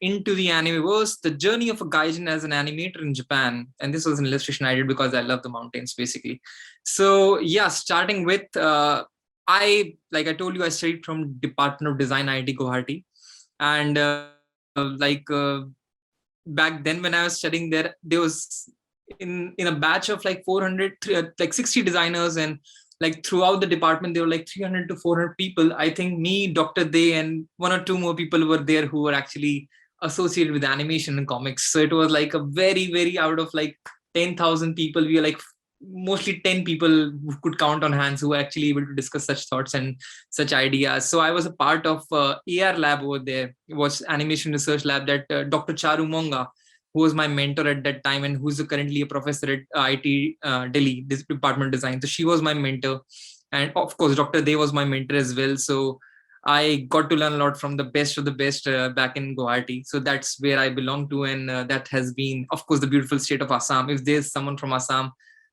into the Animeverse, the journey of a Gaijin as an animator in Japan. And this was an illustration I did because I love the mountains, basically. So yeah, starting with, like I told you, I studied from Department of Design, IIT Guwahati. And back then when I was studying there was in a batch of like 400, like 60 designers, and like throughout the department there were like 300 to 400 people. I think me, Dr. Day, and one or two more people were there who were actually associated with animation and comics. So it was like a very out of like 10,000 people, we were like mostly 10 people who could count on hands who were actually able to discuss such thoughts and such ideas. So I was a part of AR lab over there. It was animation research lab that Dr. Charu Monga, who was my mentor at that time and who's currently a professor at IIT Delhi, this Department of Design. So she was my mentor. And of course, Dr. Dey was my mentor as well. So I got to learn a lot from the best of the best back in Guwahati. So that's where I belong to. And that has been, of course, the beautiful state of Assam. If there's someone from Assam,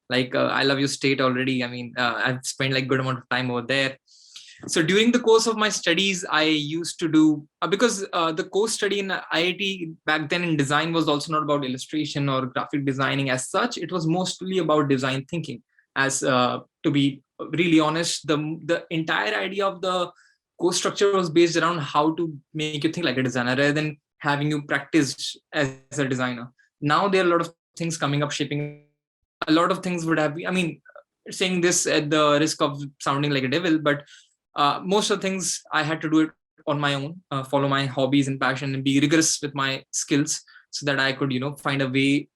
like I love your state already. I mean, I've spent like good amount of time over there. So during the course of my studies, I used to do because the course study in IIT back then in design was also not about illustration or graphic designing as such. It was mostly about design thinking. As to be really honest, the entire idea of the course structure was based around how to make you think like a designer rather than having you practice as a designer. Now there are a lot of things coming up, shaping. A lot of things would have been, I mean, saying this at the risk of sounding like a devil, but most of the things I had to do it on my own, follow my hobbies and passion and be rigorous with my skills so that I could, find a way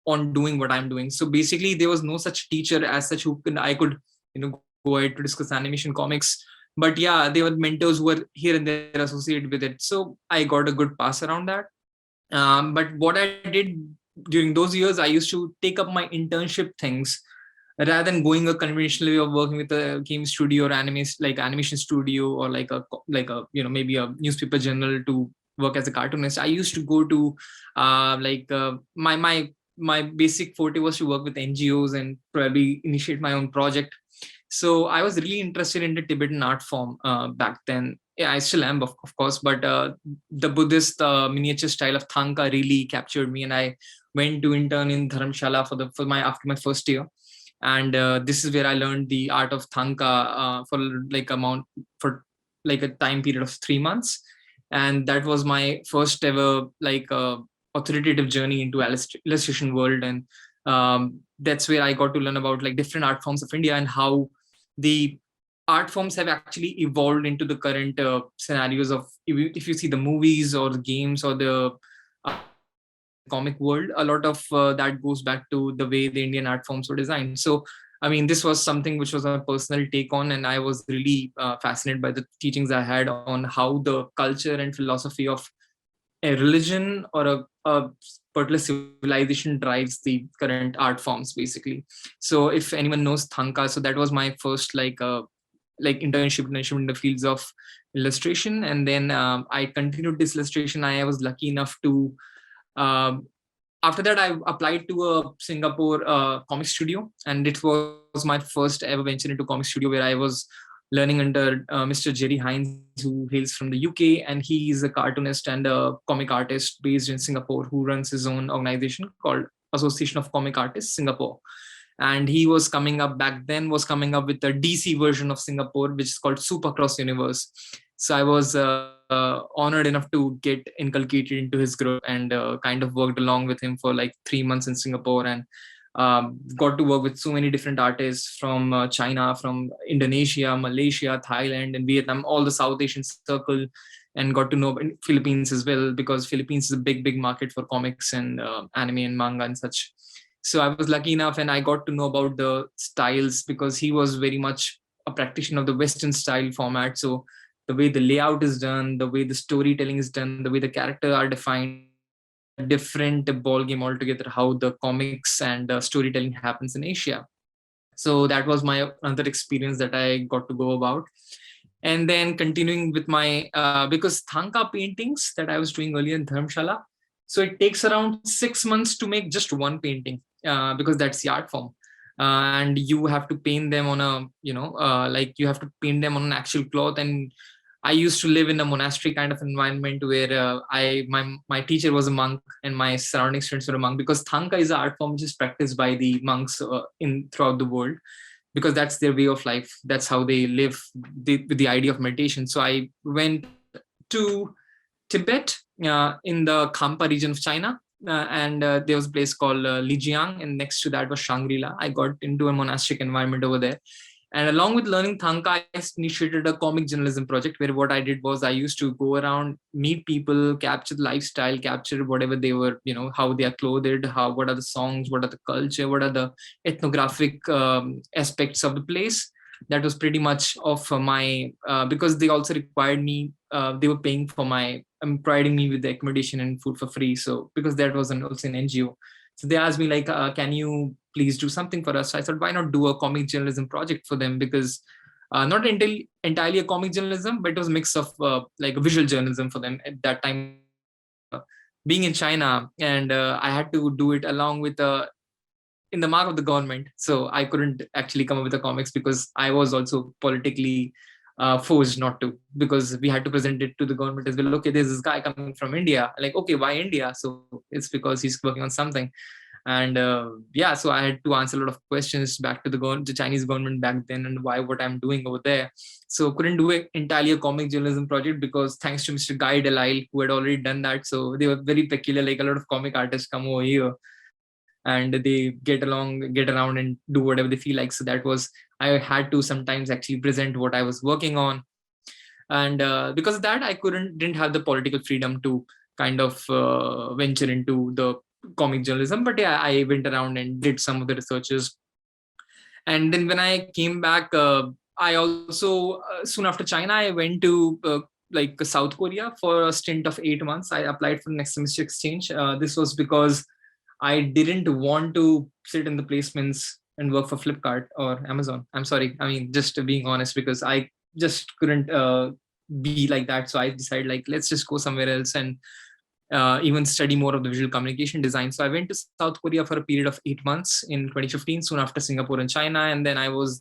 on doing what I'm doing. So basically there was no such teacher as such I could, go ahead to discuss animation comics. But yeah, there were mentors who were here and there associated with it. So I got a good pass around that. But what I did during those years, I used to take up my internship things rather than going a conventional way of working with a game studio or animation studio or like a maybe a newspaper journal to work as a cartoonist. I used to go to my basic forte was to work with NGOs and probably initiate my own project. So I was really interested in the Tibetan art form back then. Yeah, I still am, of course, but the Buddhist miniature style of Thangka really captured me, and I went to intern in Dharamshala after my first year. And this is where I learned the art of Thangka for like a time period of 3 months, and that was my first ever authoritative journey into illustration world. And that's where I got to learn about like different art forms of India and how the art forms have actually evolved into the current scenarios of, if you see the movies or the games or the comic world, a lot of that goes back to the way the Indian art forms were designed. So I mean, this was something which was a personal take on, and I was really fascinated by the teachings I had on how the culture and philosophy of a religion or a particular civilization drives the current art forms, basically. So if anyone knows Thangka, so that was my first internship in the fields of illustration. And then I continued this illustration. I was lucky enough to after that I applied to a Singapore comic studio, and it was my first ever venture into comic studio, where I was learning under Mr. Jerry Hines, who hails from the UK, and he is a cartoonist and a comic artist based in Singapore, who runs his own organization called Association of Comic Artists Singapore. And he was coming up with the DC version of Singapore, which is called Supercross Universe. So I was honored enough to get inculcated into his group and kind of worked along with him for like 3 months in Singapore, and got to work with so many different artists from China, from Indonesia, Malaysia, Thailand, and Vietnam, all the South Asian circle, and got to know Philippines as well, because Philippines is a big market for comics and anime and manga and such. So I was lucky enough, and I got to know about the styles, because he was very much a practitioner of the Western style format. So the way the layout is done, the way the storytelling is done, the way the characters are defined, different ball game altogether, how the comics and storytelling happens in Asia. So that was my another experience that I got to go about. And then continuing with my because Thangka paintings that I was doing earlier in Dharamshala, so it takes around 6 months to make just one painting, because that's the art form. And you have to paint them on a, you have to paint them on an actual cloth, and I used to live in a monastery kind of environment where my teacher was a monk and my surrounding students were a monk, because Thangka is an art form which is practiced by the monks in throughout the world, because that's their way of life. That's how they live, with the idea of meditation. So I went to Tibet, in the Khampa region of China. And there was a place called Lijiang, and next to that was Shangri-La. I got into a monastic environment over there. And along with learning Thangka, I initiated a comic journalism project where what I did was I used to go around, meet people, capture the lifestyle, capture whatever they were, how they are clothed, what are the songs, what are the culture, what are the ethnographic aspects of the place. That was pretty much of my, because they also required me, they were paying for my, providing me with the accommodation and food for free. So because that was also an NGO. So they asked me like, can you please do something for us? So I thought, why not do a comic journalism project for them? Because not entirely a comic journalism, but it was a mix of like a visual journalism for them at that time. Being in China, and I had to do it along with in the mark of the government. So I couldn't actually come up with the comics because I was also politically forced not to, because we had to present it to the government as well. Okay, there's this guy coming from India. Like, okay, why India? So it's because he's working on something. And yeah, so I had to answer a lot of questions back to the Chinese government back then, and why what I'm doing over there. So couldn't do it entirely a comic journalism project, because thanks to Mr. Guy Delisle, who had already done that. So they were very peculiar. Like, a lot of comic artists come over here and they get around and do whatever they feel like. So that was, I had to sometimes actually present what I was working on. And because of that, I didn't have the political freedom to kind of venture into the comic journalism. But yeah, I went around and did some of the researches. And then when I came back, I also soon after China, I went to like South Korea for a stint of 8 months. I applied for the next semester exchange. This was because I didn't want to sit in the placements and work for Flipkart or Amazon. I'm sorry. I mean, just being honest, because I just couldn't be like that. So I decided, like, let's just go somewhere else and even study more of the visual communication design. So I went to South Korea for a period of 8 months in 2015, soon after Singapore and China. And then I was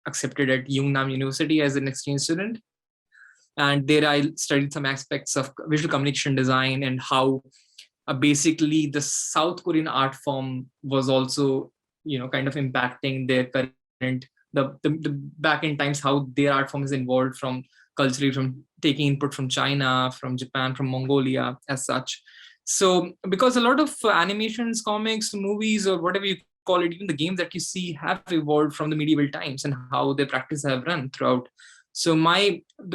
accepted at Yungnam University as an exchange student. And there I studied some aspects of visual communication design and how basically the South Korean art form was also, kind of impacting their current, the back in times, how their art form is involved from culturally, from taking input from China, from Japan, from Mongolia as such. So because a lot of animations, comics, movies, or whatever you call it, even the games that you see have evolved from the medieval times and how their practice have run throughout. So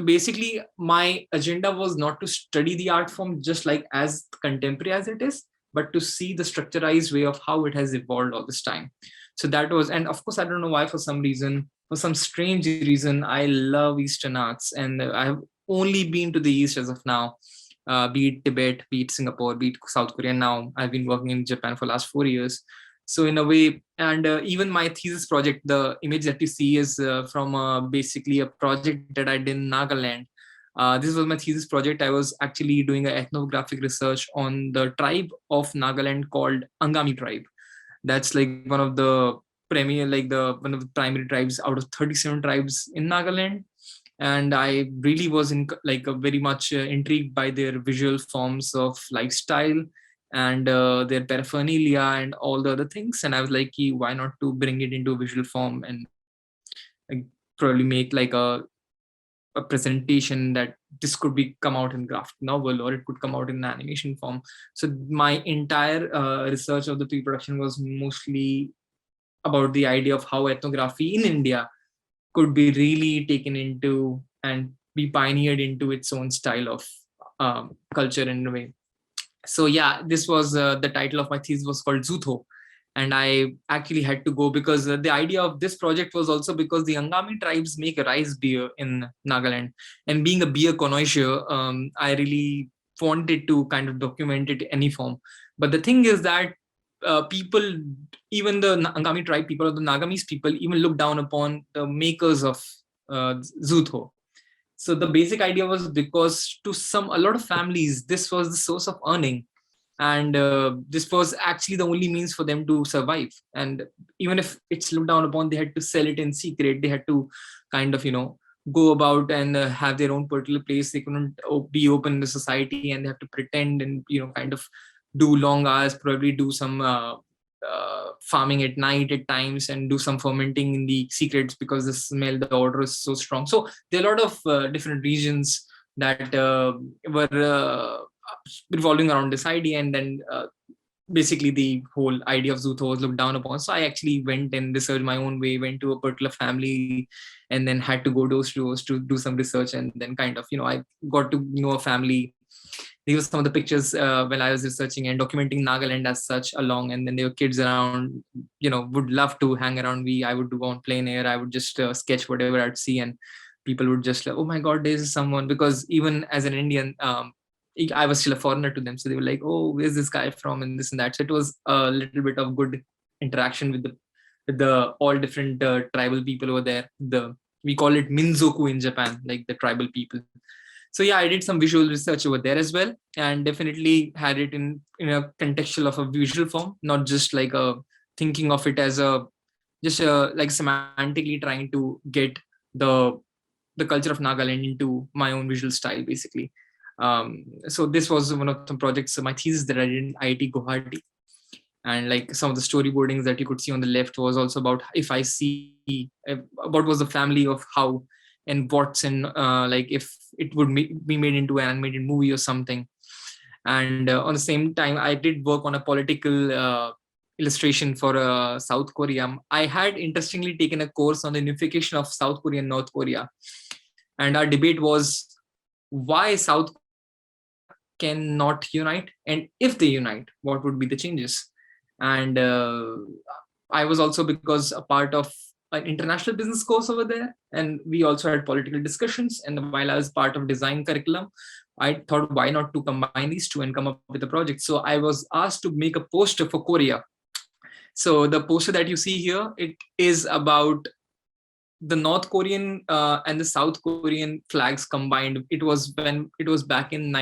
basically my agenda was not to study the art form just like as contemporary as it is, but to see the structurized way of how it has evolved all this time. So that was, and of course, I don't know why, for some strange reason, I love Eastern arts, and I have only been to the East as of now, be it Tibet, be it Singapore, be it South Korea. Now I've been working in Japan for the last 4 years. So in a way, and even my thesis project, the image that you see is from basically a project that I did in Nagaland. This was my thesis project. I was actually doing an ethnographic research on the tribe of Nagaland called Angami tribe. That's like one of the one of the primary tribes out of 37 tribes in Nagaland. And I really was very much intrigued by their visual forms of lifestyle and their paraphernalia and all the other things. And I was like, why not to bring it into a visual form and like, probably make like a presentation that this could be come out in graphic novel, or it could come out in animation form. So my entire research of the pre-production was mostly about the idea of how ethnography in India could be really taken into and be pioneered into its own style of culture in a way. So yeah, this was the title of my thesis was called Zutho. And I actually had to go because the idea of this project was also because the Angami tribes make a rice beer in Nagaland. And being a beer connoisseur, I really wanted to kind of document it in any form. But the thing is that people, even the Angami tribe people or the Nagamese people, even look down upon the makers of Zutho. So the basic idea was because to a lot of families, this was the source of earning, and this was actually the only means for them to survive. And even if it's looked down upon, they had to sell it in secret. They had to kind of go about and have their own particular place. They couldn't be open in the society, and they have to pretend and kind of do long hours, probably do some farming at night at times, and do some fermenting in the secrets because the smell, the odor is so strong. So there are a lot of different regions that were revolving around this idea, and then basically the whole idea of Zootho was looked down upon. So I actually went and researched my own way, went to a particular family, and then had to go door to door to do some research. And then kind of, I got to know a family. These were some of the pictures when I was researching and documenting Nagaland as such along. And then there were kids around, would love to hang around me. I would go on plein air. I would just sketch whatever I'd see, and people would just like, oh my God, there's someone. Because even as an Indian, I was still a foreigner to them. So they were like, oh, where's this guy from? And this and that. So it was a little bit of good interaction with the all different tribal people over there. We call it Minzoku in Japan, like the tribal people. So yeah, I did some visual research over there as well, and definitely had it in a contextual of a visual form, not just like a thinking of it as a just like semantically trying to get the the culture of Nagaland into my own visual style, basically. So this was one of the projects, my thesis that I did in IIT Guwahati. And like some of the storyboardings that you could see on the left was also about if I see what was the family of how and what's in like if it would be made into an animated movie or something. And on the same time, I did work on a political illustration for South Korea. I had interestingly taken a course on the unification of South Korea and North Korea, and our debate was why South Korea cannot unite, and if they unite, what would be the changes. And I was also, because a part of an international business course over there, and we also had political discussions. And while I was part of design curriculum, I thought, why not to combine these two and come up with a project. So I was asked to make a poster for Korea. So the poster that you see here, it is about the North Korean and the South Korean flags combined. It was when it was back in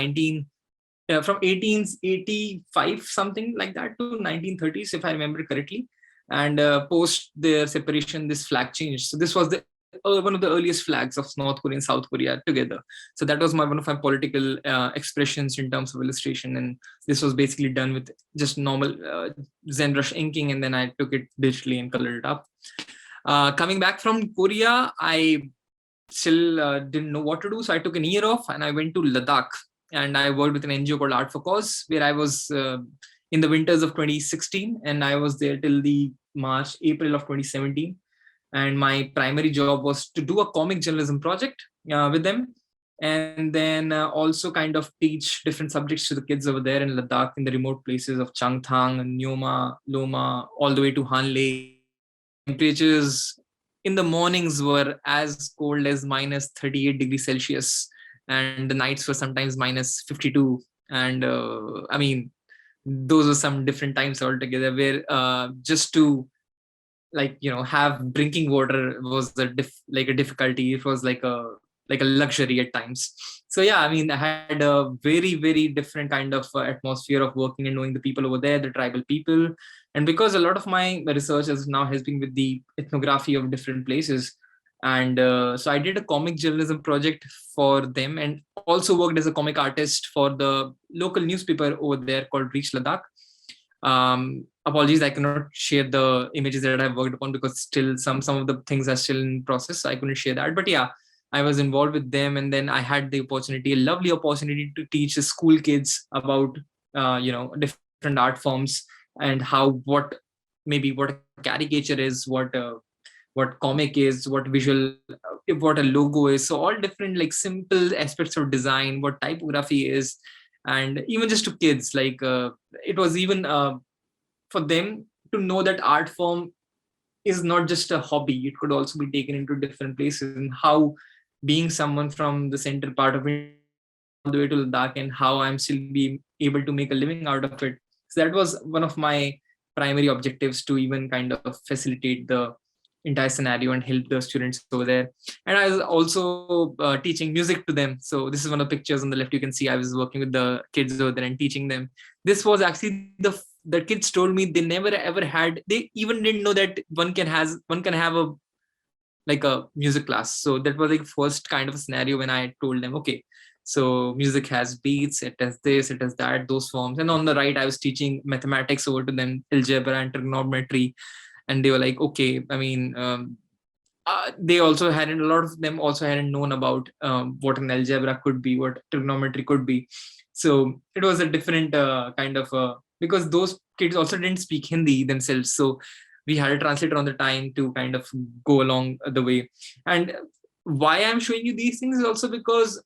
from 1885 something like that to 1930s, if I remember correctly. And post their separation, this flag changed. So this was the one of the earliest flags of North Korea and South Korea together. So that was one of my political expressions in terms of illustration. And this was basically done with just normal ZenBrush inking, and then I took it digitally and colored it up. Coming back from Korea, I still didn't know what to do. So I took an year off and I went to Ladakh, and I worked with an NGO called Art for Cause, where I was in the winters of 2016, and I was there till the April of 2017. And my primary job was to do a comic journalism project with them, and then also kind of teach different subjects to the kids over there in Ladakh, in the remote places of Changthang and Nyoma, Loma, all the way to Hanle. Temperatures in the mornings were as cold as minus 38 degrees Celsius, and the nights were sometimes minus 52. And I mean, those were some different times altogether, where just to have drinking water was like a difficulty. It was like a luxury at times. So yeah, I mean, I had a very, very different kind of atmosphere of working and knowing the people over there, the tribal people. And because a lot of my research is now has been with the ethnography of different places, and so I did a comic journalism project for them, and also worked as a comic artist for the local newspaper over there called Reach Ladakh. Apologies, I cannot share the images that I've worked upon, because still some of the things are still in process, so I couldn't share that. But yeah, I was involved with them, and then I had the opportunity, a lovely opportunity, to teach the school kids about different art forms, and what a caricature is, what comic is, what visual, what a logo is. So all different like simple aspects of design, what typography is. And even just to kids, like it was even for them to know that art form is not just a hobby. It could also be taken into different places, and how being someone from the central part of India, traveling all the way to Ladakh, and how I'm still being able to make a living out of it. So that was one of my primary objectives, to even kind of facilitate the entire scenario and help the students over there. And I was also teaching music to them. So this is one of the pictures on the left. You can see I was working with the kids over there and teaching them. This was actually the kids told me they never ever had, they even didn't know that one can have a like a music class. So that was like first kind of a scenario when I told them, okay, so music has beats, it has this, it has that, those forms. And on the right, I was teaching mathematics over to them, algebra and trigonometry. And they were like, okay, I mean, they also hadn't, a lot of them also hadn't known about what an algebra could be, what trigonometry could be. So it was a different kind of because those kids also didn't speak Hindi themselves, so we had a translator on the time to kind of go along the way. And why I'm showing you these things is also because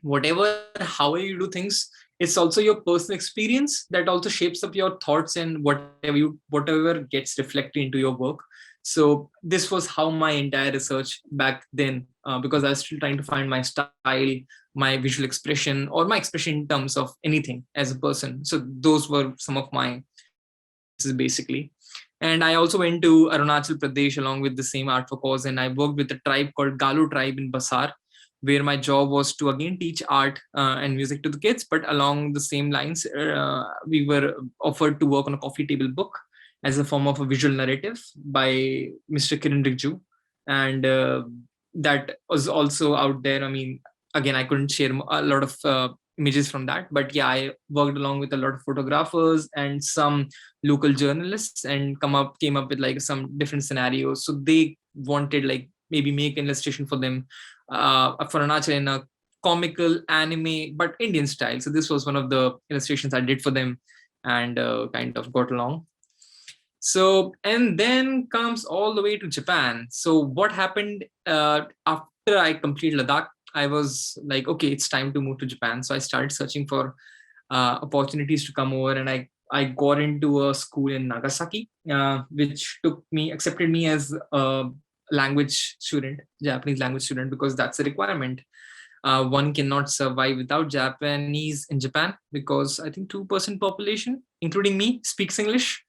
whatever, however you do things, it's also your personal experience that also shapes up your thoughts and whatever gets reflected into your work. So this was how my entire research back then, because I was still trying to find my style, my visual expression, or my expression in terms of anything as a person. So those were some of my experiences basically. And I also went to Arunachal Pradesh along with the same art for cause, and I worked with a tribe called Galu tribe in Basar, where my job was to again teach art and music to the kids. But along the same lines, we were offered to work on a coffee table book as a form of a visual narrative by Mr. Kiran Rigju. And that was also out there. I mean, again, I couldn't share a lot of images from that, but yeah, I worked along with a lot of photographers and some local journalists, and came up with like some different scenarios. So they wanted like maybe make an illustration for them, for Arunachal in a comical anime but Indian style. So this was one of the illustrations I did for them, and kind of got along. So, and then comes all the way to Japan. So what happened after I completed Ladakh? I was like, okay, it's time to move to Japan. So I started searching for opportunities to come over, and I got into a school in Nagasaki, which accepted me as a language student, Japanese language student, because that's a requirement. One cannot survive without Japanese in Japan, because I think 2% population, including me, speaks English,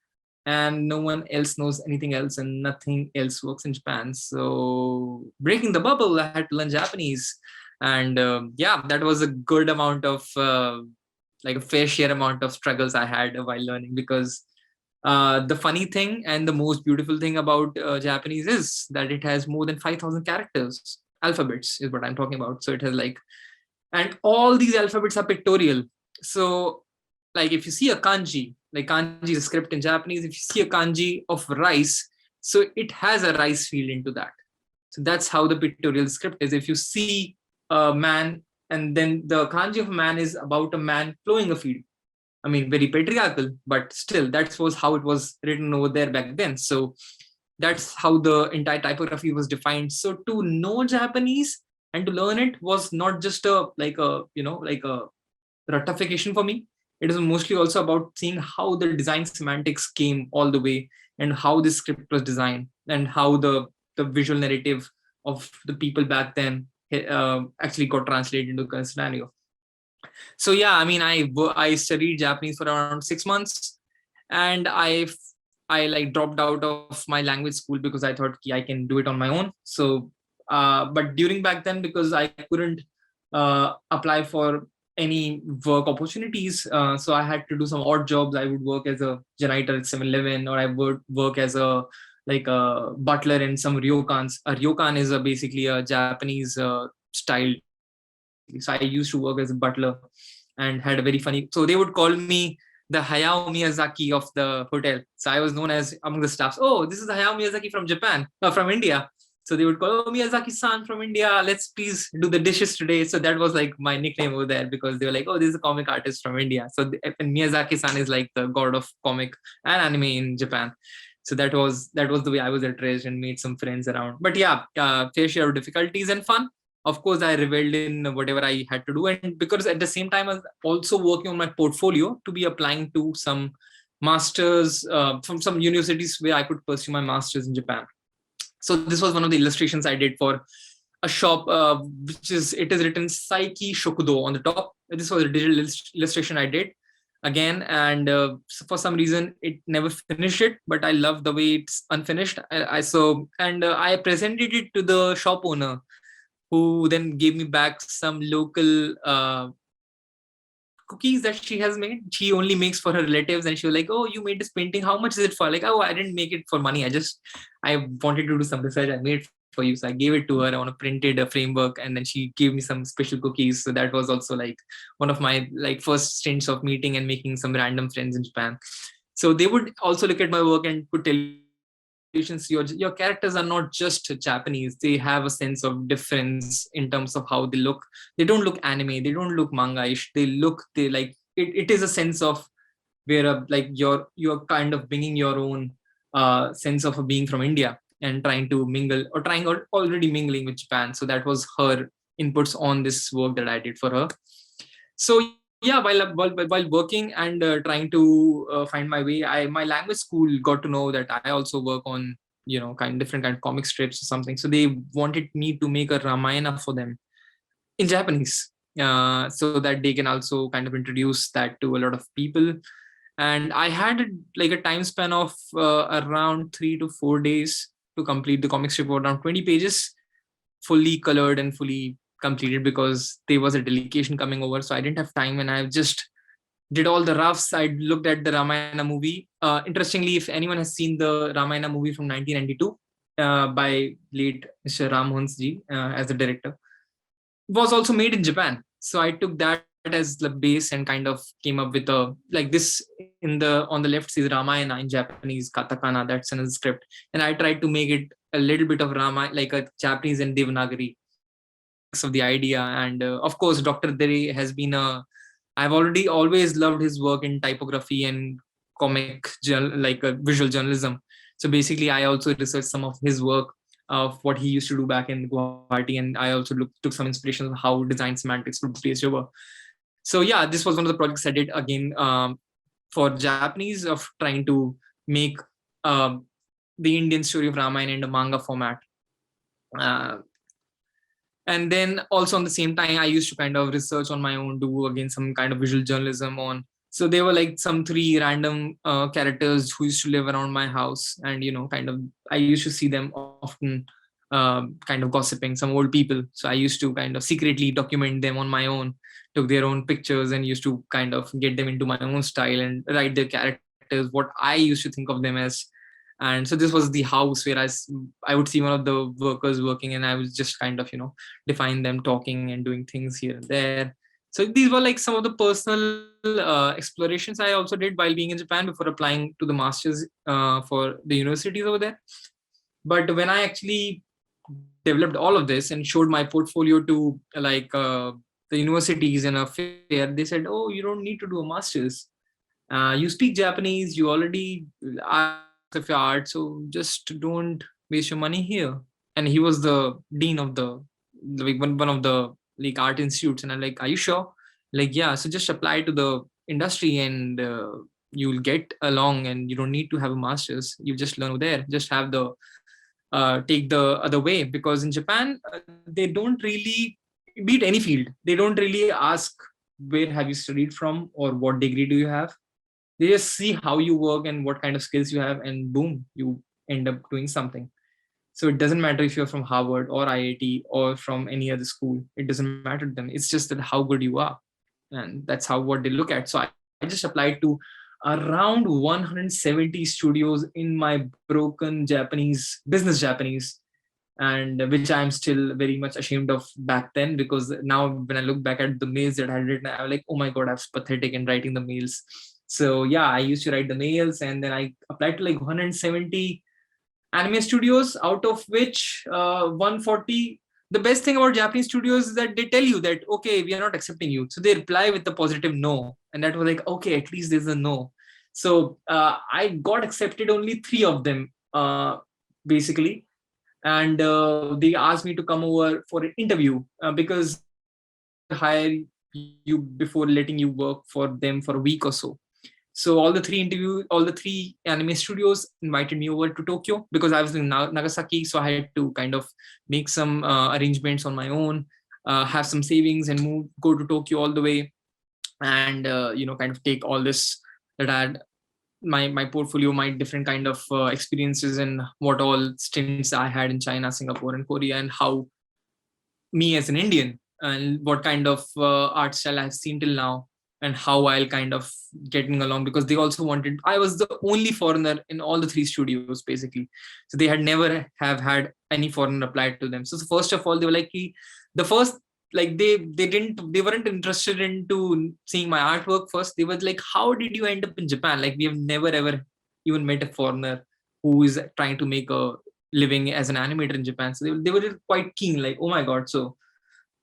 and no one else knows anything else, and nothing else works in Japan. So breaking the bubble, I had to learn Japanese. And yeah, that was a good amount of like a fair share amount of struggles I had while learning, because the funny thing and the most beautiful thing about Japanese is that it has more than 5,000 characters. Alphabets is what I'm talking about. So it has like, and all these alphabets are pictorial. So like if you see a kanji, like kanji is a script in Japanese, if you see a kanji of rice, so it has a rice field into that. So that's how the pictorial script is. If you see a man, and then the kanji of a man is about a man plowing a field. I mean, very patriarchal, but still, that was how it was written over there back then. So that's how the entire typography was defined. So to know Japanese and to learn it was not just a like a like a ratification for me. It is mostly also about seeing how the design semantics came all the way, and how the script was designed, and how the visual narrative of the people back then actually got translated into the scenario. So yeah, I mean, I studied Japanese for around 6 months, and I like dropped out of my language school because I thought I can do it on my own. So but during back then, because I couldn't apply for any work opportunities, so I had to do some odd jobs. I would work as a janitor at 7-Eleven, or I would work as a like a butler in some ryokans. A ryokan is basically a Japanese style basically. So I used to work as a butler, and had a very funny. So they would call me the Hayao Miyazaki of the hotel. So I was known as among the staffs, oh, this is the Hayao Miyazaki from Japan, from India. So they would call, oh, Miyazaki-san from India, let's please do the dishes today. So that was like my nickname over there, because they were like, oh, this is a comic artist from India. So and Miyazaki-san is like the god of comic and anime in Japan. So that was the way I was addressed, and made some friends around. But yeah, fair share of difficulties and fun. Of course, I reveled in whatever I had to do, and because at the same time I was also working on my portfolio to be applying to some masters from some universities where I could pursue my masters in Japan. So this was one of the illustrations I did for a shop, which is, it is written Saiki Shokudo on the top. This was a digital illustration I did again, and for some reason it never finished it, but I love the way it's unfinished. I presented it to the shop owner, who then gave me back some local cookies that she has made. She only makes for her relatives, and she was like, "Oh, you made this painting. How much is it for?" Like, "Oh, I didn't make it for money. I wanted to do some research. I made it for you." So I gave it to her on a printed framework, and then she gave me some special cookies. So that was also like one of my like first stints of meeting and making some random friends in Japan. So they would also look at my work and put illusions. Your characters are not just Japanese. They have a sense of difference in terms of how they look. They don't look anime. They don't look manga-ish. They like it is a sense of where like you're kind of bringing your own sense of being from India and trying to mingle or trying or already mingling with Japan. So that was her inputs on this work that I did for her. So yeah, while working and trying to find my way, my language school got to know that I also work on different kind of comic strips or something. So they wanted me to make a Ramayana for them in Japanese, so that they can also kind of introduce that to a lot of people. And I had like a time span of around 3 to 4 days to complete the comic strip of around 20 pages, fully colored and fully completed, because there was a delegation coming over, so I didn't have time, and I just did all the roughs. I looked at the Ramayana movie. Interestingly, if anyone has seen the Ramayana movie from 1992 by late Mr. Rammohan ji as the director, was also made in Japan. So I took that as the base and kind of came up with a like this in the on the left says Ramayana in Japanese, katakana, that's in the script, and I tried to make it a little bit of Rama, like a Japanese and Devanagari, a mix of the idea. And of course, Dr. Dere has been a I've already always loved his work in typography and like visual journalism. So basically, I also researched some of his work of what he used to do back in Guwahati, and I also took some inspiration of how design semantics would be placed over. So yeah, this was one of the projects I did again for Japanese, of trying to make um, the Indian story of Ramayana in a manga format. Uh, and then also on the same time, I used to kind of research on my own, do again some kind of visual journalism on. So they were like some three random characters who used to live around my house, and kind of I used to see them often, kind of gossiping, some old people. So I used to kind of secretly document them on my own, took their own pictures, and used to kind of get them into my own style and write their characters, what I used to think of them as. And so this was the house where I would see one of the workers working, and I was just kind of define them talking and doing things here and there. So these were like some of the personal explorations I also did while being in Japan before applying to the masters for the universities over there. But when I actually developed all of this and showed my portfolio to the universities in a fair, they said, "Oh, you don't need to do a master's. You speak Japanese, you already are in the field of your art, so just don't waste your money here." And he was the dean of like one of the like art institutes, and I'm like, "Are you sure?" Like, "Yeah, so just apply to the industry, and you'll get along, and you don't need to have a master's. You just learn over there. Just have the take the other way, because in Japan they don't really beat any field. They don't really ask where have you studied from or what degree do you have. They just see how you work and what kind of skills you have, and boom, you end up doing something. So it doesn't matter if you're from Harvard or IIT or from any other school. It doesn't matter to them. It's just that how good you are, and that's how what they look at. So I just applied to around 170 studios in my broken Japanese, business Japanese, and which I'm still very much ashamed of back then, because now when I look back at the mails that I had written, I'm like, oh my god, I was pathetic in writing the mails. So yeah, I used to write the mails, and then I applied to like 170 anime studios, out of which 140. The best thing about Japanese studios is that they tell you that, okay, we are not accepting you. So they reply with the positive no, and that was like, okay, at least there's a no. So I got accepted only three of them, basically, and they asked me to come over for an interview, because they would hire you before letting you work for them for a week or so. So all the three anime studios invited me over to Tokyo, because I was in Nagasaki. So I had to kind of make some arrangements on my own, have some savings, and go to Tokyo all the way, and kind of take all this that I had, my portfolio, my different kind of experiences, and what all stints I had in China, Singapore, and Korea, and how me as an Indian, and what kind of art style I've seen till now, and how I'll kind of getting along, because they also wanted, I was the only foreigner in all the 3 studios basically. So they had never have had any foreigner applied to them. So first of all, they were like, the first, like they weren't interested into seeing my artwork first. They were like, how did you end up in Japan? Like, we have never ever even met a foreigner who is trying to make a living as an animator in Japan. So they were quite keen, like, oh my God. So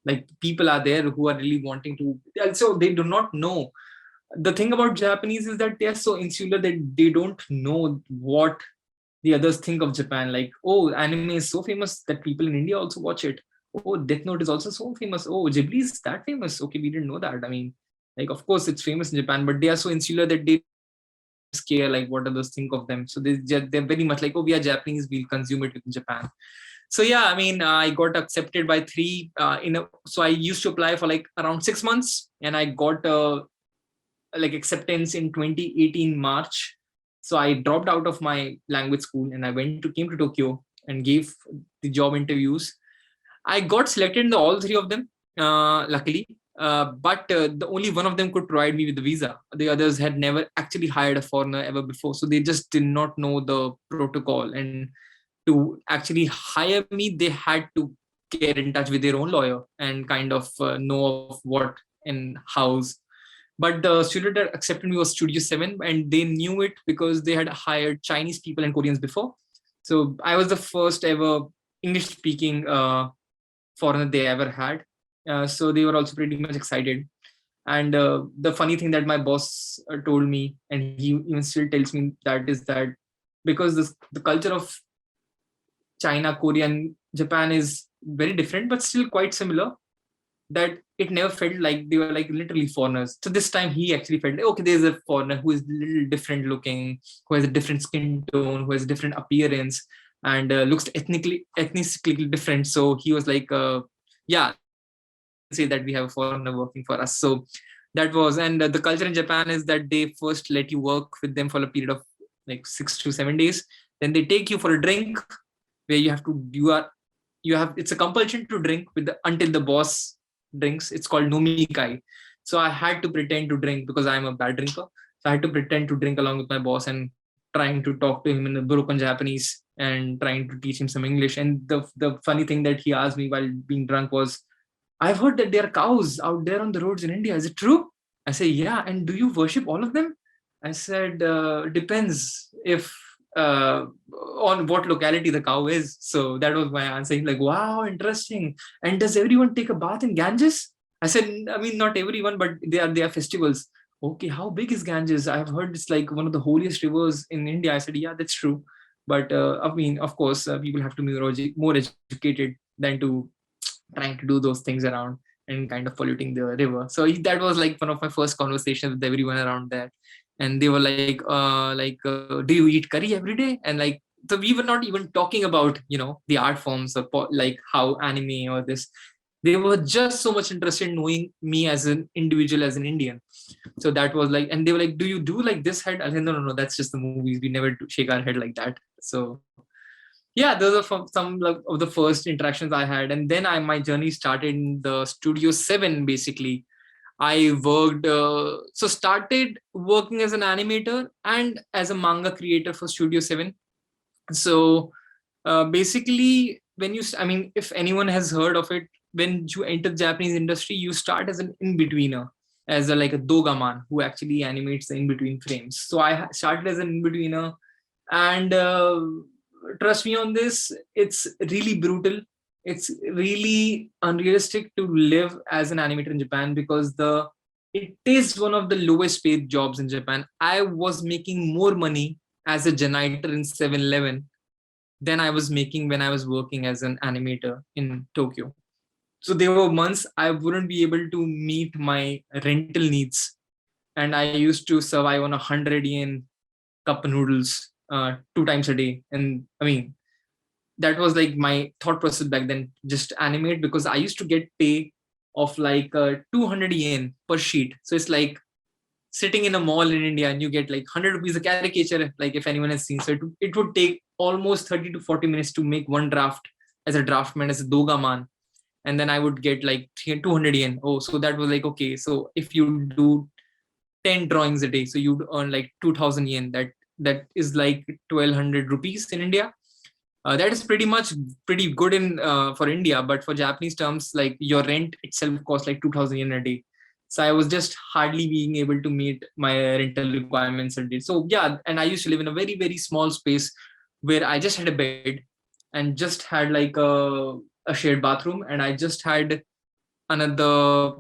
like people are there who are really wanting to, also they do not know. The thing about Japanese is that they are so insular that they don't know what the others think of Japan. Like, oh, anime is so famous that people in India also watch it. Oh, Death Note is also so famous. Oh, Ghibli is that famous. Okay, we didn't know that. I mean, like, of course it's famous in Japan, but they are so insular that they scare like what others think of them. So they're very much like, oh, we are Japanese, we'll consume it in Japan. So yeah, I mean, I got accepted by 3 so I used to apply for like around 6 months, and I got like acceptance in 2018 March. So I dropped out of my language school and I came to Tokyo and gave the job interviews. I got selected in all 3 of them, luckily. But the only one of them could provide me with the visa. The others had never actually hired a foreigner ever before, so they just did not know the protocol. And to actually hire me, they had to get in touch with their own lawyer and kind of know of what and how's. But the studio that accepted me was Studio 7, and they knew it because they had hired Chinese people and Koreans before. So I was the first ever English speaking foreigner they ever had. So they were also pretty much excited. And the funny thing that my boss told me, and he even still tells me, that is that because the culture of China, Korea, and Japan is very different, but still quite similar, that it never felt like they were like literally foreigners. So this time he actually felt like, okay, there's a foreigner who is a little different looking, who has a different skin tone, who has a different appearance, and looks ethnically different. So he was like, yeah, we can say that we have a foreigner working for us. So that was, and the culture in Japan is that they first let you work with them for a period of like 6 to 7 days. Then they take you for a drink where you have, it's a compulsion to drink with until the boss drinks. It's called nomikai. So I had to pretend to drink because I'm a bad drinker. So I had to pretend to drink along with my boss and trying to talk to him in a broken Japanese and trying to teach him some English. And the funny thing that he asked me while being drunk was, I've heard that there are cows out there on the roads in India. Is it true? I say, yeah. And do you worship all of them? I said, depends if on what locality the cow is. So that was my answer. He's like, wow, interesting. And does everyone take a bath in Ganges? I said, I mean, not everyone, but they are festivals. Okay, how big is Ganges? I've heard it's like one of the holiest rivers in India. I said, yeah, that's true. But I mean, of course, people have to be more educated than to trying to do those things around and kind of polluting the river. So that was like one of my first conversations with everyone around there. And they were like, do you eat curry every day? And like, so we were not even talking about, the art forms of like how anime or this. They were just so much interested in knowing me as an individual, as an Indian. So that was like, and they were like, do you do like this head? I said, no, no, no, that's just the movies. We never shake our head like that. So yeah, those are some like, of the first interactions I had. And then my journey started in the Studio 7. Basically, I worked started working as an animator and as a manga creator for Studio 7. So basically, I mean, if anyone has heard of it, when you enter the Japanese industry, you start as an in-betweener, as like a dogaman who actually animates the in-between frames. So I started as an in-betweener, and trust me on this, it's really brutal. It's really unrealistic to live as an animator in Japan, because it is one of the lowest paid jobs in Japan. I was making more money as a janitor in 7-Eleven than I was making when I was working as an animator in Tokyo. So there were months I wouldn't be able to meet my rental needs, and I used to survive on 100 yen cup noodles 2 times a day. And I mean, that was like my thought process back then, just animate, because I used to get pay of like 200 yen per sheet. So it's like sitting in a mall in India and you get like 100 rupees a caricature, like if anyone has seen. So it would take almost 30 to 40 minutes to make one draft as a draftman, as a doga man. And then I would get like 200 yen. Oh, so that was like, okay, so if you do 10 drawings a day. So you'd earn like 2000 yen. That is like 1200 rupees in India. That is pretty good in for India, but for Japanese terms, like your rent itself costs like 2000 yen a day. So I was just hardly being able to meet my rental requirements a day. So yeah, and I used to live in a very small space where I just had a bed and just had like a shared bathroom, and I just had another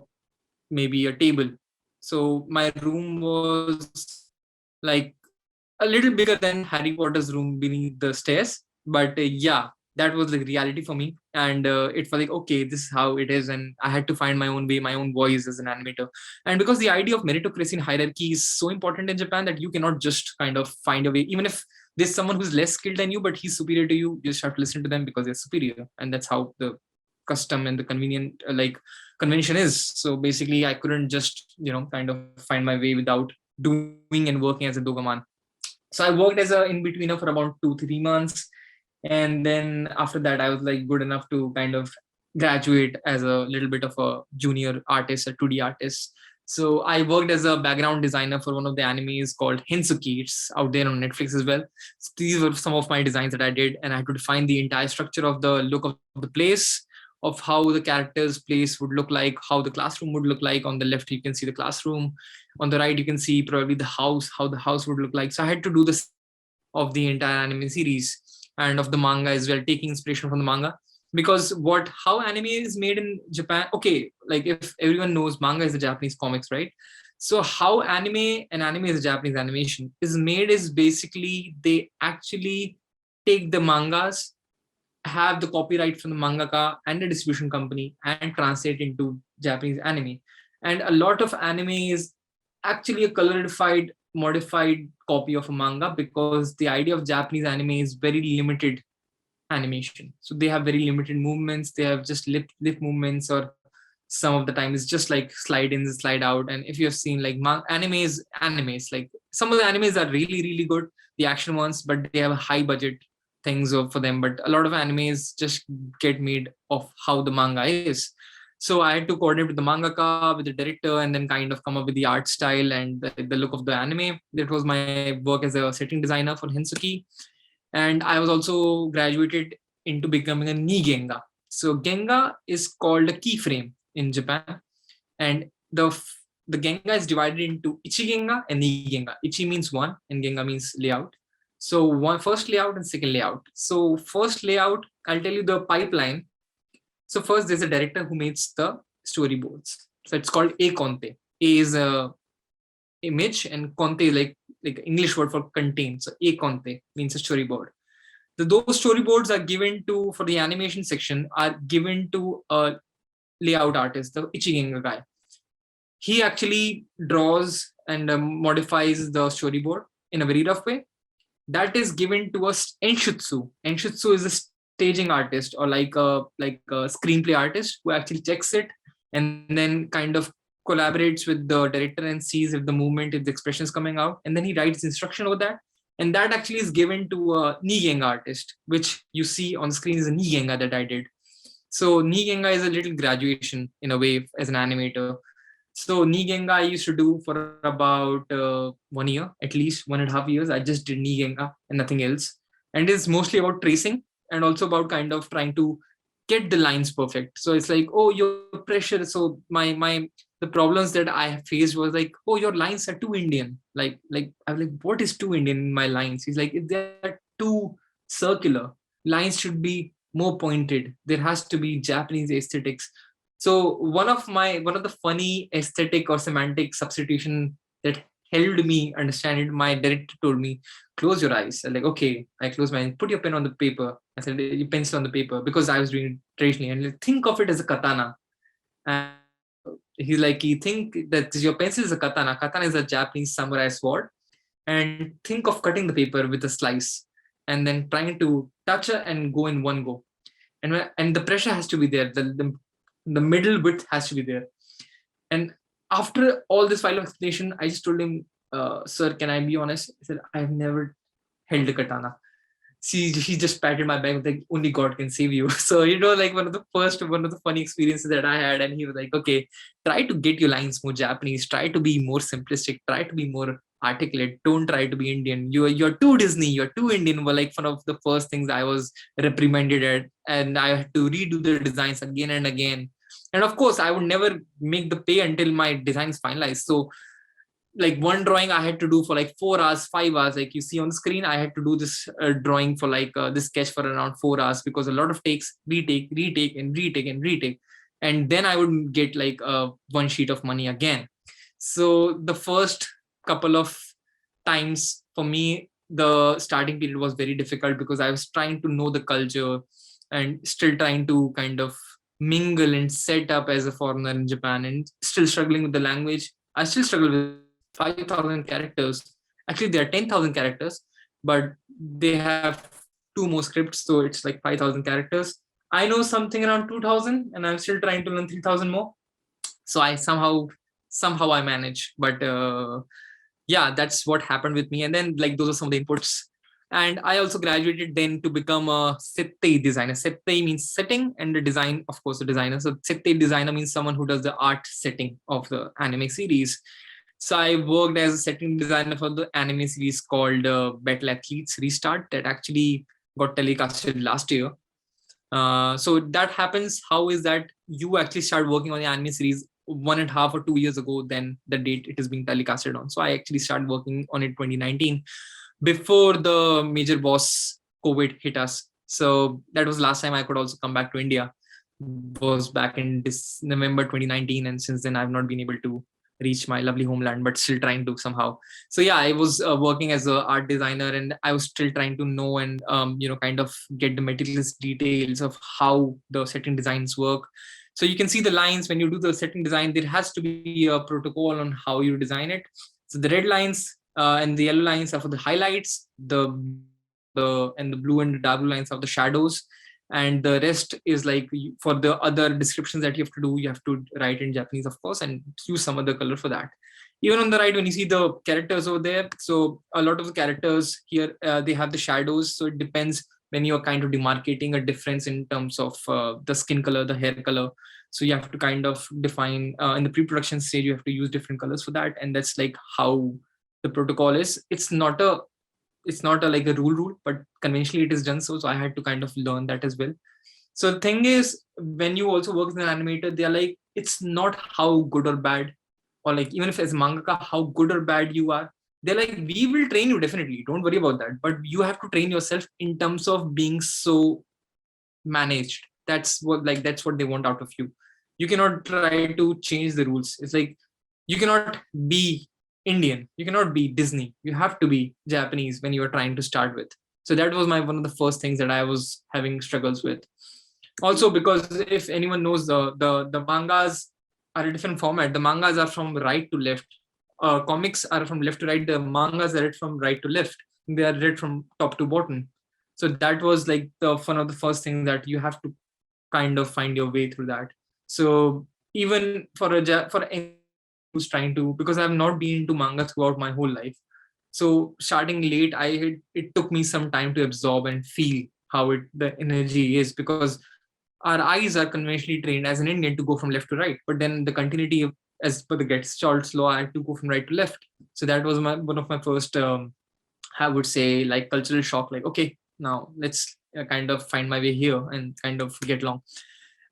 maybe a table. So my room was like a little bigger than Harry Potter's room beneath the stairs. But yeah, that was the reality for me. And it was like, okay, this is how it is. And I had to find my own way, my own voice as an animator. And because the idea of meritocracy and hierarchy is so important in Japan that you cannot just kind of find a way, even if there's someone who's less skilled than you, but he's superior to you, you just have to listen to them because they're superior. And that's how the custom and the convenient convention is. So basically, I couldn't just, kind of find my way without doing and working as a dogaman. So I worked as a in-betweener for about 2-3 months, and then after that I was like good enough to kind of graduate as a little bit of a junior artist, a 2D artist. So I worked as a background designer for one of the animes called Hensuki. It's out there on Netflix as well. So these were some of my designs that I did, and I had to define the entire structure of the look of the place, of how the character's place would look like, how the classroom would look like. On the left you can see the classroom, on the right you can see probably the house, how the house would look like. So I had to do the of the entire anime series and of the manga as well, taking inspiration from the manga. Because how anime is made in Japan, okay, like if everyone knows manga is the Japanese comics, right? So how anime is a Japanese animation is made is basically they actually take the mangas, have the copyright from the mangaka and the distribution company, and translate into Japanese anime. And a lot of anime is actually a colorified, modified copy of a manga, because the idea of Japanese anime is very limited animation. So they have very limited movements. They have just lip movements, or some of the time it's just like slide in, slide out. And if you have seen like animes, like some of the animes are really good, the action ones, but they have a high budget things for them. But a lot of animes just get made of how the manga is. So I had to coordinate with the mangaka, with the director, and then kind of come up with the art style and the look of the anime. That was my work as a setting designer for Hensuki. And I was also graduated into becoming a knee genga. So genga is called a keyframe in Japan, and the genga is divided into ichi genga and ni genga. Ichi means one, and genga means layout. So one first layout and second layout. So first layout, I'll tell you the pipeline. So first, there's a director who makes the storyboards. So it's called a conte. A is a image, and conte is like English word for contain. So a conte means a storyboard. Those storyboards are given to, for the animation section, are given to a layout artist, the Ichigenga guy. He actually draws and modifies the storyboard in a very rough way. That is given to a enshutsu. Enshutsu is a staging artist, or like a screenplay artist, who actually checks it and then kind of collaborates with the director and sees if the movement, if the expression is coming out, and then he writes instruction over that. And that actually is given to a Nigenga artist, which you see on the screen is a Nigenga that I did. So Nigenga is a little graduation in a way as an animator. So Nigenga I used to do for about 1 year, at least 1.5 years. I just did Nigenga and nothing else. And it's mostly about tracing, and also about kind of trying to get the lines perfect. So it's like, oh, your pressure. So my the problems that I faced was like, oh, your lines are too Indian. Like I was like, what is too Indian in my lines? He's like, they're too circular. Lines should be more pointed. There has to be Japanese aesthetics. So one of the funny aesthetic or semantic substitution that helped me understand it, my director told me, close your eyes. I'm like, okay, I close my eyes, put your pen on the paper. I said, your pencil on the paper, because I was doing it traditionally. And like, think of it as a katana. And he's like, you think that your pencil is a katana. Katana is a Japanese samurai sword. And think of cutting the paper with a slice and then trying to touch it and go in one go. And the pressure has to be there. The middle width has to be there. And after all this file of explanation, I just told him, sir, can I be honest? I said, I've never held a katana. she just patted my back like only God can save you. So like one of the funny experiences that I had, and he was like, okay, try to get your lines more Japanese, try to be more simplistic, try to be more articulate, don't try to be Indian. You're too Disney, you're too Indian. Were like one of the first things I was reprimanded at, and I had to redo the designs again and again. And of course, I would never make the pay until my design is finalized. So like one drawing I had to do for like 4 hours, 5 hours. Like you see on the screen, I had to do this drawing for like this sketch for around 4 hours because a lot of takes, retake, and then I would get like one sheet of money again. So the first couple of times for me, the starting period was very difficult because I was trying to know the culture and still trying to kind of mingle and set up as a foreigner in Japan, and still struggling with the language. I still struggle with 5,000 characters. Actually, there are 10,000 characters, but they have two more scripts, so it's like 5,000 characters. I know something around 2,000, and I'm still trying to learn 3,000 more. So I somehow I manage, but yeah, that's what happened with me. And then like those are some of the inputs. And I also graduated then to become a settei designer. Settei means setting, and the design, of course, the designer. So settei designer means someone who does the art setting of the anime series. So I worked as a setting designer for the anime series called Battle Athletes Restart that actually got telecasted last year. So that happens. How is that you actually start working on the anime series 1.5 or 2 years ago than the date it is being telecasted on? So I actually started working on it 2019 before the major boss COVID hit us. So that was last time I could also come back to India. Was back in this November 2019, and since then I've not been able to reach my lovely homeland, but still trying to somehow. So yeah, I was working as an art designer, and I was still trying to know and kind of get the meticulous details of how the setting designs work. So you can see the lines when you do the setting design. There has to be a protocol on how you design it. So the red lines and the yellow lines are for the highlights. The blue and the dark blue lines are the shadows, and the rest is like for the other descriptions that you have to do, you have to write in Japanese, of course, and use some other color for that. Even on the right, when you see the characters over there, so a lot of the characters here, they have the shadows. So it depends when you're kind of demarcating a difference in terms of the skin color, the hair color. So you have to kind of define in the pre-production stage, you have to use different colors for that. And that's like how the protocol is. It's not a like a rule, but conventionally it is done so. So I had to kind of learn that as well. So the thing is, when you also work as an animator, they're like, it's not how good or bad, or like even if as a mangaka, how good or bad you are. They're like, we will train you definitely. Don't worry about that. But you have to train yourself in terms of being so managed. That's what they want out of you. You cannot try to change the rules. It's like you cannot be Indian, you cannot be Disney, you have to be Japanese when you are trying to start with. So that was my one of the first things that I was having struggles with. Also, because if anyone knows, the mangas are a different format. The mangas are from right to left. Comics are from left to right. The mangas are read from right to left. They are read from top to bottom. So that was like the one of the first things that you have to kind of find your way through that. So even for anyone who's trying to, because I've not been into manga throughout my whole life. So starting late, it took me some time to absorb and feel how the energy is, because our eyes are conventionally trained as an Indian to go from left to right, but then the continuity as per the Gestalt law, I had to go from right to left. So that was one of my first, I would say, like cultural shock. Like, okay, now let's kind of find my way here and kind of get along.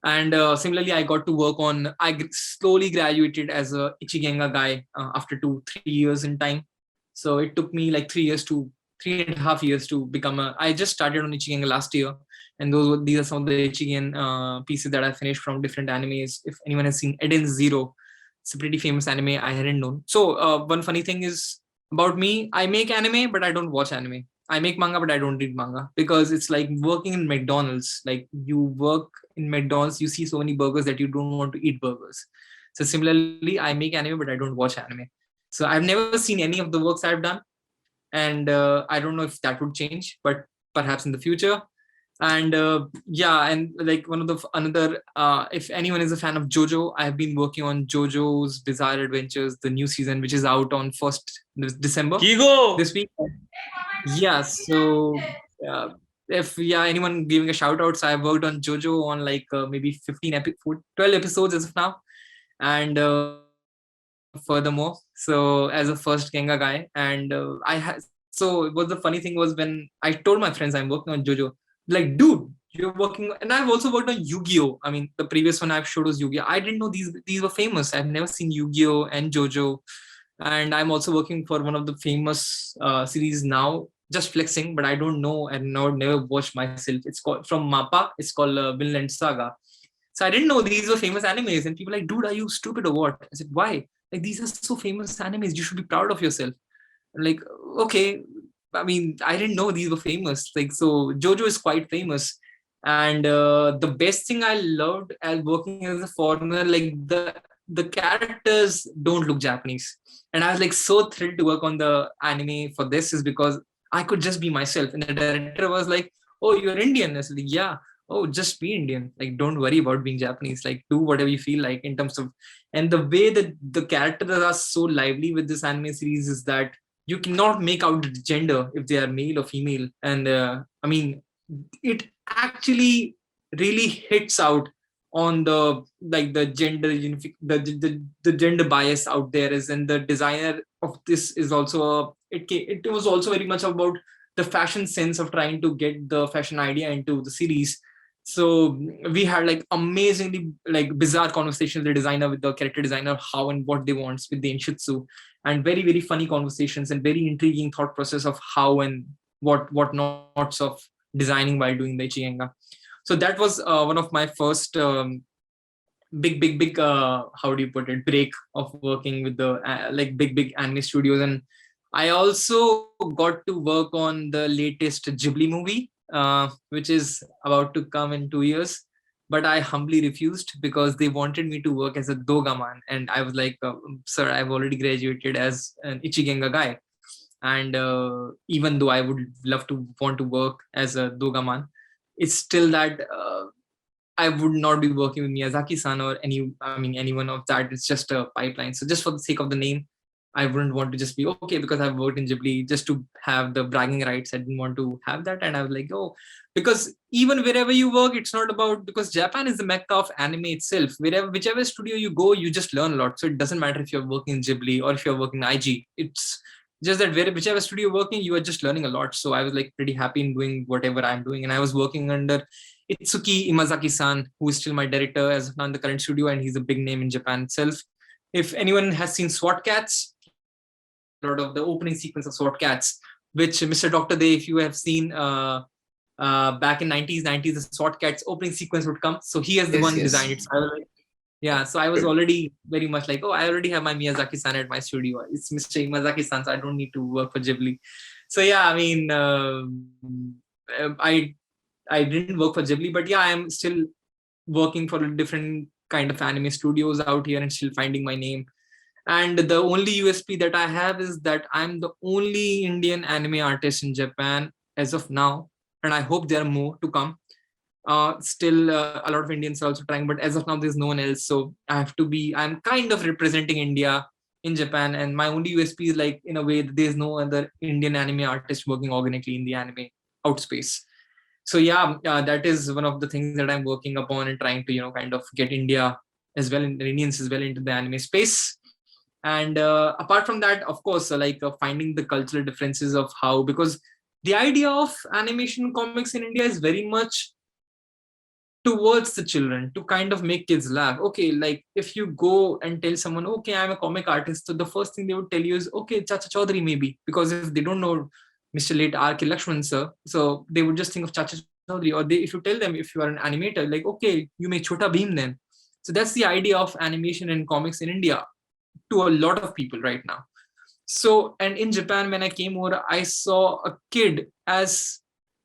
And similarly, I got to work on. Slowly graduated as a Ichigenga guy after 2-3 years in time. So it took me like 3 years to 3.5 years to become a. I just started on Ichigenga last year, and these are some of the Ichigen pieces that I finished from different animes. If anyone has seen Eden Zero, it's a pretty famous anime I hadn't known. So one funny thing is about me: I make anime, but I don't watch anime. I make manga, but I don't read manga, because it's like working in McDonald's. Like you work in McDonald's, you see so many burgers that you don't want to eat burgers. So similarly, I make anime, but I don't watch anime. So I've never seen any of the works I've done, and I don't know if that would change, but perhaps in the future. And yeah, and like one of the another, if anyone is a fan of JoJo, I have been working on JoJo's Bizarre Adventures, the new season, which is out on 1st December Kigo! this week. Yeah, so Yeah. If anyone giving a shout out, so I worked on JoJo on like maybe 12 episodes as of now, and furthermore, so as a first Genga guy, and so what the funny thing was when I told my friends I'm working on JoJo, like, dude, you're working, and I've also worked on Yu-Gi-Oh. I mean, the previous one I've showed was Yu-Gi-Oh. I didn't know these were famous. I've never seen Yu-Gi-Oh and JoJo, and I'm also working for one of the famous series now. Just flexing, but I don't know and never watched myself. It's called from Mappa. It's called Vinland Saga. So I didn't know these were famous animes, and people were like, dude, are you stupid or what? I said, why? Like, these are so famous animes. You should be proud of yourself. I'm like, okay. I mean, I didn't know these were famous. Like, so JoJo is quite famous. And the best thing I loved as working as a foreigner, like the characters don't look Japanese. And I was like so thrilled to work on the anime for this is because I could just be myself. And the director was like, oh, you're Indian. I said, yeah. Oh, just be Indian. Like, don't worry about being Japanese. Like, do whatever you feel like in terms of. And the way that the characters are so lively with this anime series is that you cannot make out the gender if they are male or female. And I mean, it actually really hits out on the like the gender the gender bias out there is, and the designer of this is also it was also very much about the fashion sense of trying to get the fashion idea into the series. So we had like amazingly like bizarre conversations with the designer, with the character designer, how and what they want with the Inshitsu, and very very funny conversations and very intriguing thought process of how and what nots of designing while doing the Ichigenga. So that was one of my first big how do you put it, break of working with the like big anime studios. And I also got to work on the latest Ghibli movie, which is about to come in 2 years, but I humbly refused because they wanted me to work as a dogaman, and I was like, sir, I've already graduated as an Ichigenga guy. And even though I would love to want to work as a dogaman, it's still that I would not be working with Miyazaki-san or anyone of that. It's just a pipeline. So just for the sake of the name, I wouldn't want to just be okay because I've worked in Ghibli just to have the bragging rights. I didn't want to have that, and I was like, oh, because even wherever you work, it's not about, because Japan is the mecca of anime itself. Whichever studio you go, you just learn a lot. So it doesn't matter if you're working in Ghibli or if you're working in IG. It's just that whichever studio you're working, you are just learning a lot. So I was like pretty happy in doing whatever I'm doing, and I was working under Itsuki Imazaki-san, who is still my director as of now in the current studio, and he's a big name in Japan itself. If anyone has seen SWAT Cats, he directed a lot of the opening sequence of SWAT Cats, which Mr. Dr. Day, if you have seen back in 90s, the SWAT Cats opening sequence would come. So he has the Yes, one designed it. yes. So yeah, so I was already very much like, oh, I already have my Miyazaki-san at my studio. It's Mr. Imazaki-san, so I don't need to work for Ghibli. So yeah, I mean, I didn't work for Ghibli, but yeah, I'm still working for different kind of anime studios out here and still finding my name. And the only USP that I have is that I'm the only Indian anime artist in Japan as of now, and I hope there are more to come. Still, a lot of Indians are also trying, but as of now, there's no one else. So I'm kind of representing India in Japan, and my only USP is like, in a way, that there's no other Indian anime artist working organically in the anime outspace. So yeah, that is one of the things that I'm working upon and trying to kind of get India as well, and Indians as well, into the anime space. And apart from that, of course, finding the cultural differences of how, because the idea of animation comics in India is very much towards the children, to kind of make kids laugh. Okay, like if you go and tell someone, okay, I'm a comic artist, so the first thing they would tell you is, okay, Chacha Chaudhary maybe, because if they don't know Mr. Late R.K. Lakshman sir, so they would just think of Chacha Chaudhary. Or if you tell them, if you are an animator, like, okay, you make Chota Bheem then. So that's the idea of animation and comics in India to a lot of people right now. So, and in Japan, when I came over, I saw a kid as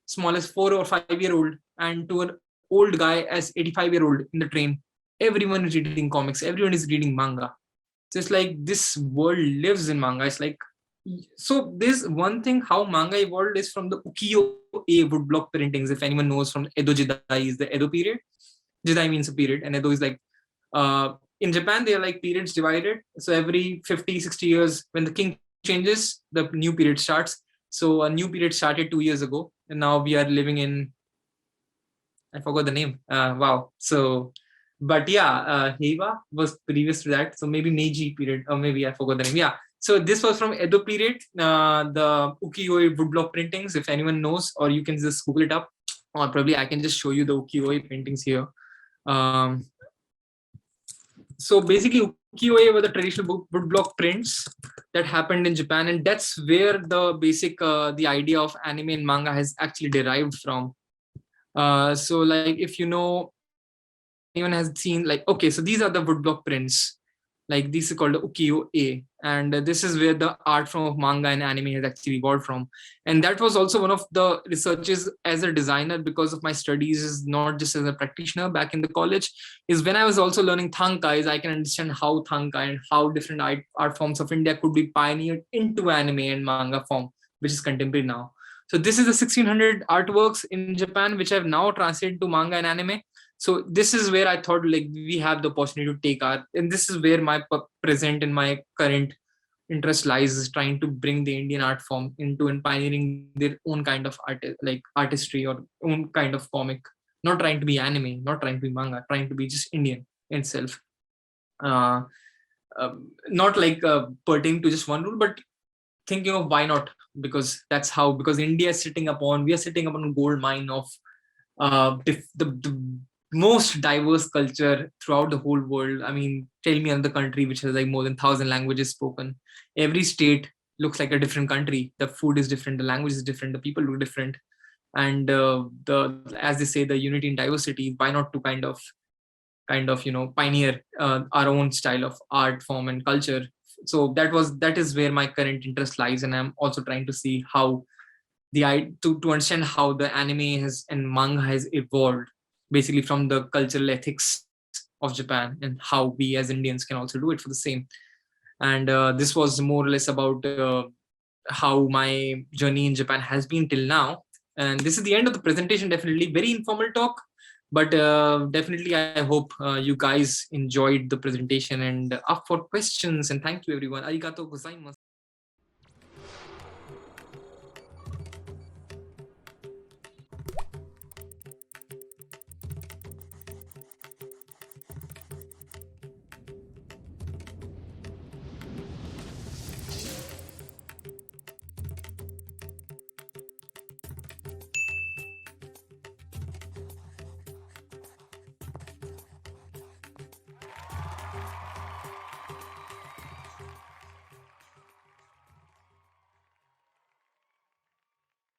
small as 4 or 5 year old, and to an old guy as 85-year-old in the train. Everyone is reading comics, everyone is reading manga. So it's like this world lives in manga. It's like, so there's one thing how manga evolved is from the ukiyo-e woodblock printings. If anyone knows, from Edo Jidai is the Edo period. Jidai means a period, and Edo is like, in Japan, they are like periods divided. So every 50, 60 years, when the king changes, the new period starts. So a new period started 2 years ago. and now we are living in, I forgot the name. Wow. So, but yeah, Heiwa was previous to that. So maybe Meiji period, or maybe I forgot the name. Yeah. So this was from Edo period. The ukiyo-e woodblock printings, if anyone knows, or you can just Google it up, or probably I can just show you the ukiyo-e paintings here. Um, so basically, ukiyo-e were the traditional woodblock prints that happened in Japan, and that's where the basic the idea of anime and manga has actually derived from. So like if you know, if anyone has seen, like, okay, so these are the woodblock prints, like these are called ukiyo-e, and this is where the art form of manga and anime has actually evolved from. And that was also one of the researches as a designer, because of my studies, is not just as a practitioner back in the college, is when I was also learning Thangka, is I can understand how Thangka and how different art forms of India could be pioneered into anime and manga form, which is contemporary now. So this is the 1600 artworks in Japan, which I've now translated to manga and anime. So this is where I thought, like, we have the opportunity to take art, and this is where my present and my current interest lies, is trying to bring the Indian art form into and pioneering their own kind of artistry or own kind of comic, not trying to be anime, not trying to be manga, trying to be just Indian itself. uh, Not like pertaining to just one rule, but thinking of why not, because that's how, because India is sitting upon, we are sitting upon a gold mine of the most diverse culture throughout the whole world. I mean, tell me another country which has like more than 1,000 languages spoken. Every state looks like a different country. The food is different, the language is different, the people look different, and the, as they say, the unity in diversity. Why not to kind of pioneer our own style of art form and culture? So that is where my current interest lies, and I'm also trying to see how to understand how the anime has and manga has evolved, basically from the cultural ethics of Japan, and how we as Indians can also do it for the same. And this was more or less about how my journey in Japan has been till now. And this is the end of the presentation. Definitely very informal talk, but definitely I hope you guys enjoyed the presentation and up for questions. And thank you everyone. Arigato gozaimasu.